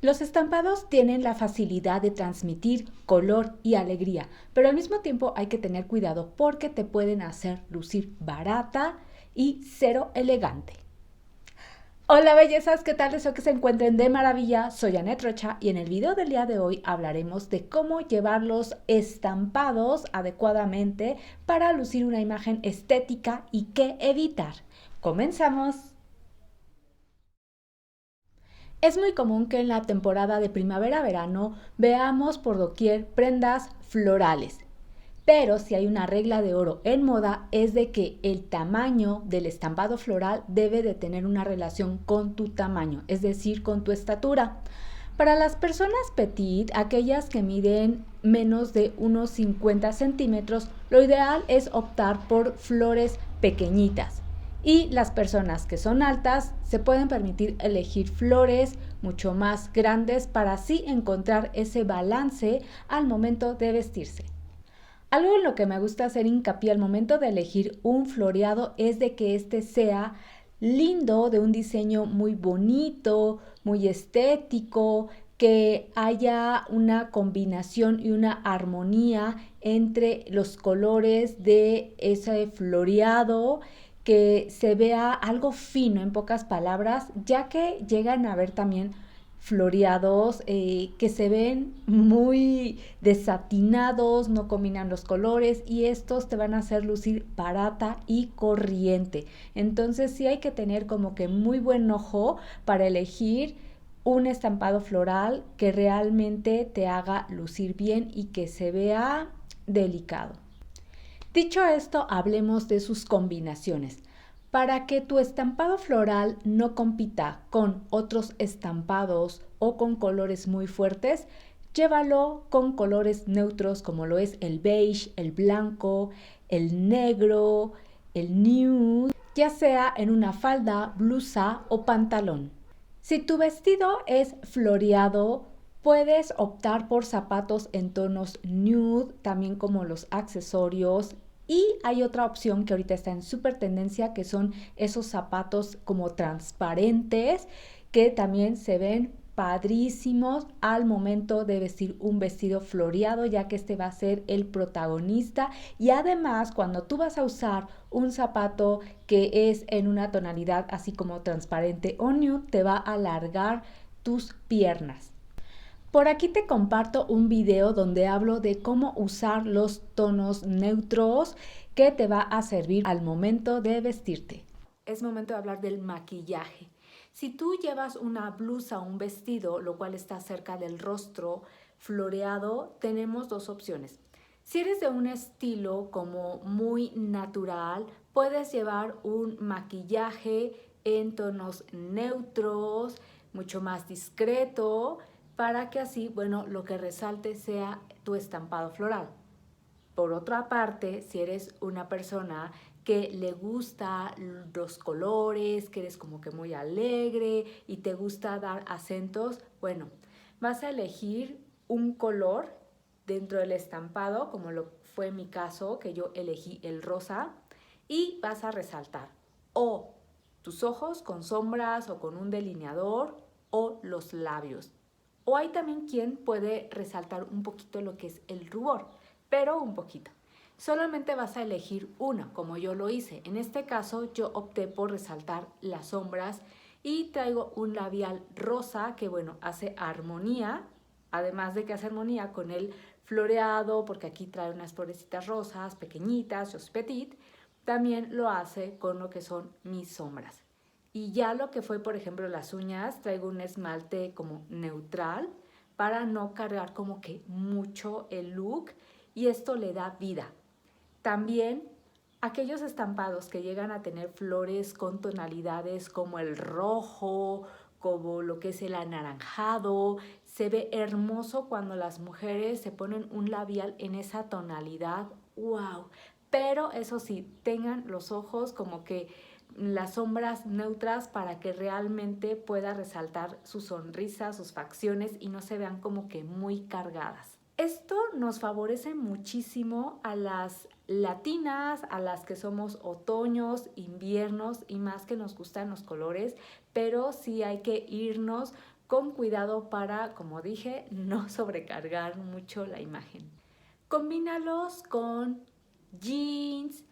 Los estampados tienen la facilidad de transmitir color y alegría, pero al mismo tiempo hay que tener cuidado porque te pueden hacer lucir barata y cero elegante. Hola bellezas, ¿qué tal? Deseo que se encuentren de maravilla. Soy Annette Rocha y en el video del día de hoy hablaremos de cómo llevar los estampados adecuadamente para lucir una imagen estética y qué evitar. ¡Comenzamos! Es muy común que en la temporada de primavera-verano veamos por doquier prendas florales. Pero si hay una regla de oro en moda es de que el tamaño del estampado floral debe de tener una relación con tu tamaño, es decir, con tu estatura. Para las personas petit, aquellas que miden menos de unos 50 centímetros, lo ideal es optar por flores pequeñitas. Y las personas que son altas se pueden permitir elegir flores mucho más grandes para así encontrar ese balance al momento de vestirse. Algo en lo que me gusta hacer hincapié al momento de elegir un floreado es de que este sea lindo, de un diseño muy bonito, muy estético, que haya una combinación y una armonía entre los colores de ese floreado, que se vea algo fino en pocas palabras, ya que llegan a ver también floreados que se ven muy desatinados, no combinan los colores y estos te van a hacer lucir barata y corriente. Entonces sí hay que tener como que muy buen ojo para elegir un estampado floral que realmente te haga lucir bien y que se vea delicado. Dicho esto, hablemos de sus combinaciones. Para que tu estampado floral no compita con otros estampados o con colores muy fuertes, llévalo con colores neutros como lo es el beige, el blanco, el negro, el nude, ya sea en una falda, blusa o pantalón. Si tu vestido es floreado, puedes optar por zapatos en tonos nude, también como los accesorios. Y hay otra opción que ahorita está en súper tendencia, que son esos zapatos como transparentes, que también se ven padrísimos al momento de vestir un vestido floreado, ya que este va a ser el protagonista. Y además, cuando tú vas a usar un zapato que es en una tonalidad así como transparente o nude, te va a alargar tus piernas. Por aquí te comparto un video donde hablo de cómo usar los tonos neutros que te va a servir al momento de vestirte. Es momento de hablar del maquillaje. Si tú llevas una blusa o un vestido, lo cual está cerca del rostro floreado, tenemos dos opciones. Si eres de un estilo como muy natural, puedes llevar un maquillaje en tonos neutros, mucho más discreto, para que así, bueno, lo que resalte sea tu estampado floral. Por otra parte, si eres una persona que le gusta los colores, que eres como que muy alegre y te gusta dar acentos, bueno, vas a elegir un color dentro del estampado, como lo fue mi caso, que yo elegí el rosa, y vas a resaltar o tus ojos con sombras o con un delineador o los labios. O hay también quien puede resaltar un poquito lo que es el rubor, pero un poquito. Solamente vas a elegir una, como yo lo hice. En este caso yo opté por resaltar las sombras y traigo un labial rosa que, bueno, hace armonía, además de que hace armonía con el floreado, porque aquí trae unas florecitas rosas pequeñitas, Jos Petit, también lo hace con lo que son mis sombras. Y ya lo que fue, por ejemplo, las uñas, traigo un esmalte como neutral para no cargar como que mucho el look y esto le da vida. También aquellos estampados que llegan a tener flores con tonalidades como el rojo, como lo que es el anaranjado, se ve hermoso cuando las mujeres se ponen un labial en esa tonalidad. ¡Wow! Pero eso sí, tengan los ojos como que las sombras neutras para que realmente pueda resaltar su sonrisa, sus facciones y no se vean como que muy cargadas. Esto nos favorece muchísimo a las latinas, a las que somos otoños, inviernos y más que nos gustan los colores, pero sí hay que irnos con cuidado para, como dije, no sobrecargar mucho la imagen. Combínalos con jeans,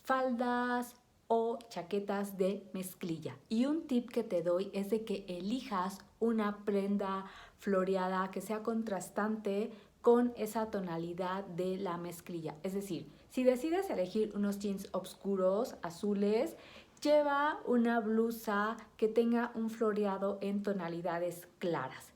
faldas o chaquetas de mezclilla. Y un tip que te doy es de que elijas una prenda floreada que sea contrastante con esa tonalidad de la mezclilla. Es decir, si decides elegir unos jeans oscuros, azules, lleva una blusa que tenga un floreado en tonalidades claras.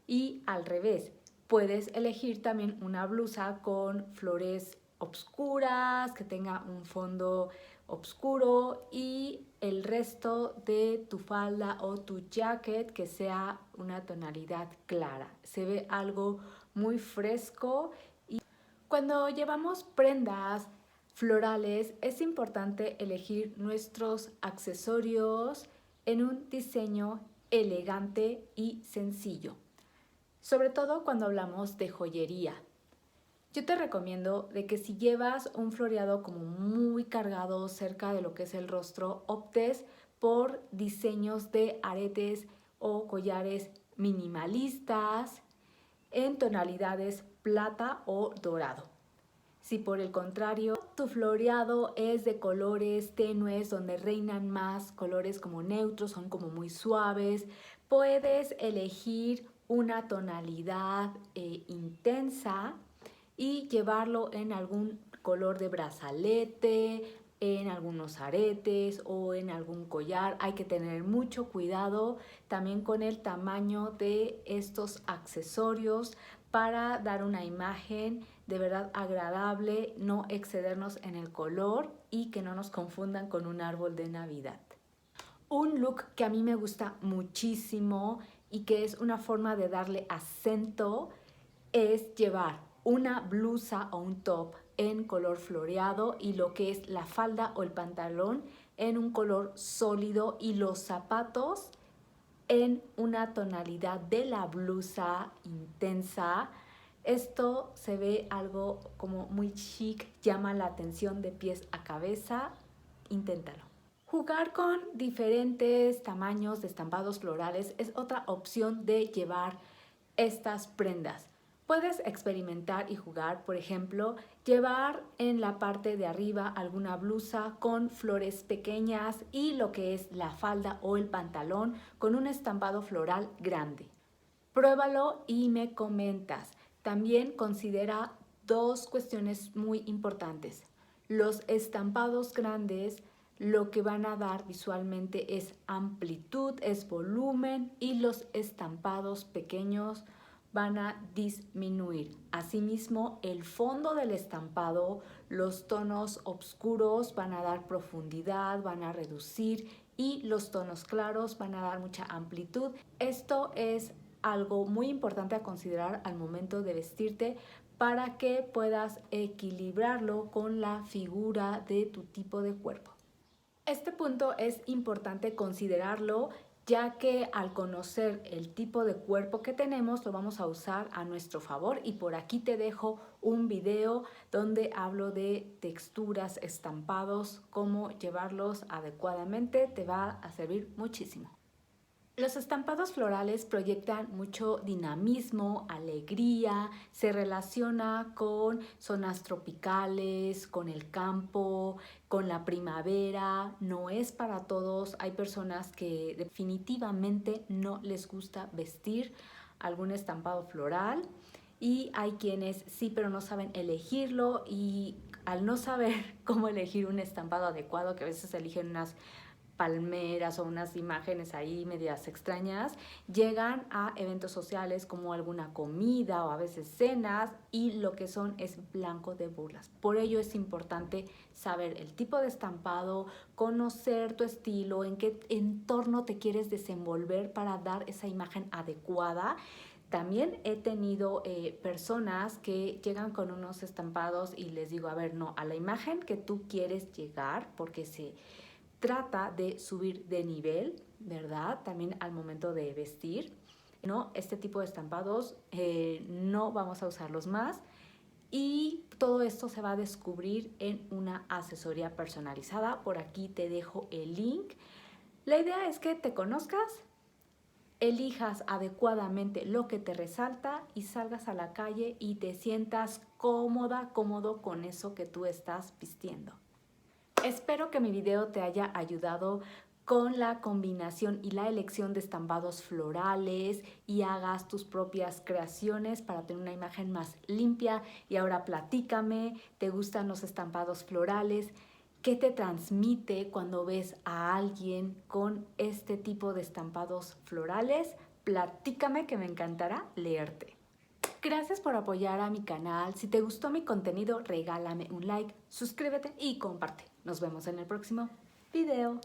Y al revés, puedes elegir también una blusa con flores obscuras, que tenga un fondo oscuro y el resto de tu falda o tu jacket que sea una tonalidad clara. Se ve algo muy fresco. Y cuando llevamos prendas florales es importante elegir nuestros accesorios en un diseño elegante y sencillo, sobre todo cuando hablamos de joyería. Yo te recomiendo de que si llevas un floreado como muy cargado cerca de lo que es el rostro, optes por diseños de aretes o collares minimalistas en tonalidades plata o dorado. Si por el contrario tu floreado es de colores tenues donde reinan más colores como neutros, son como muy suaves, puedes elegir una tonalidad intensa y llevarlo en algún color de brazalete, en algunos aretes o en algún collar. Hay que tener mucho cuidado también con el tamaño de estos accesorios para dar una imagen de verdad agradable, no excedernos en el color y que no nos confundan con un árbol de Navidad. Un look que a mí me gusta muchísimo y que es una forma de darle acento es llevar una blusa o un top en color floreado y lo que es la falda o el pantalón en un color sólido y los zapatos en una tonalidad de la blusa intensa. Esto se ve algo como muy chic, llama la atención de pies a cabeza. Inténtalo. Jugar con diferentes tamaños de estampados florales es otra opción de llevar estas prendas. Puedes experimentar y jugar, por ejemplo, llevar en la parte de arriba alguna blusa con flores pequeñas y lo que es la falda o el pantalón con un estampado floral grande. Pruébalo y me comentas. También considera dos cuestiones muy importantes. Los estampados grandes lo que van a dar visualmente es amplitud, es volumen, y los estampados pequeños van a disminuir. Asimismo, el fondo del estampado, los tonos oscuros van a dar profundidad, van a reducir, y los tonos claros van a dar mucha amplitud. Esto es algo muy importante a considerar al momento de vestirte para que puedas equilibrarlo con la figura de tu tipo de cuerpo. Este punto es importante considerarlo, ya que al conocer el tipo de cuerpo que tenemos lo vamos a usar a nuestro favor, y por aquí te dejo un video donde hablo de texturas, estampados, cómo llevarlos adecuadamente. Te va a servir muchísimo. Los estampados florales proyectan mucho dinamismo, alegría, se relaciona con zonas tropicales, con el campo, con la primavera. No es para todos. Hay personas que definitivamente no les gusta vestir algún estampado floral, y hay quienes sí, pero no saben elegirlo, y al no saber cómo elegir un estampado adecuado, que a veces eligen unas palmeras o unas imágenes ahí medias extrañas, llegan a eventos sociales como alguna comida o a veces cenas, y lo que son es blanco de burlas. Por ello es importante saber el tipo de estampado, conocer tu estilo, en qué entorno te quieres desenvolver para dar esa imagen adecuada. También he tenido personas que llegan con unos estampados y les digo, a ver, no, a la imagen que tú quieres llegar, porque se trata de subir de nivel, ¿verdad? También al momento de vestir, ¿no? Este tipo de estampados no vamos a usarlos más, y todo esto se va a descubrir en una asesoría personalizada. Por aquí te dejo el link. La idea es que te conozcas, elijas adecuadamente lo que te resalta y salgas a la calle y te sientas cómoda, cómodo con eso que tú estás vistiendo. Espero que mi video te haya ayudado con la combinación y la elección de estampados florales y hagas tus propias creaciones para tener una imagen más limpia. Y ahora platícame, ¿te gustan los estampados florales? ¿Qué te transmite cuando ves a alguien con este tipo de estampados florales? Platícame, que me encantará leerte. Gracias por apoyar a mi canal. Si te gustó mi contenido, regálame un like, suscríbete y comparte. Nos vemos en el próximo video.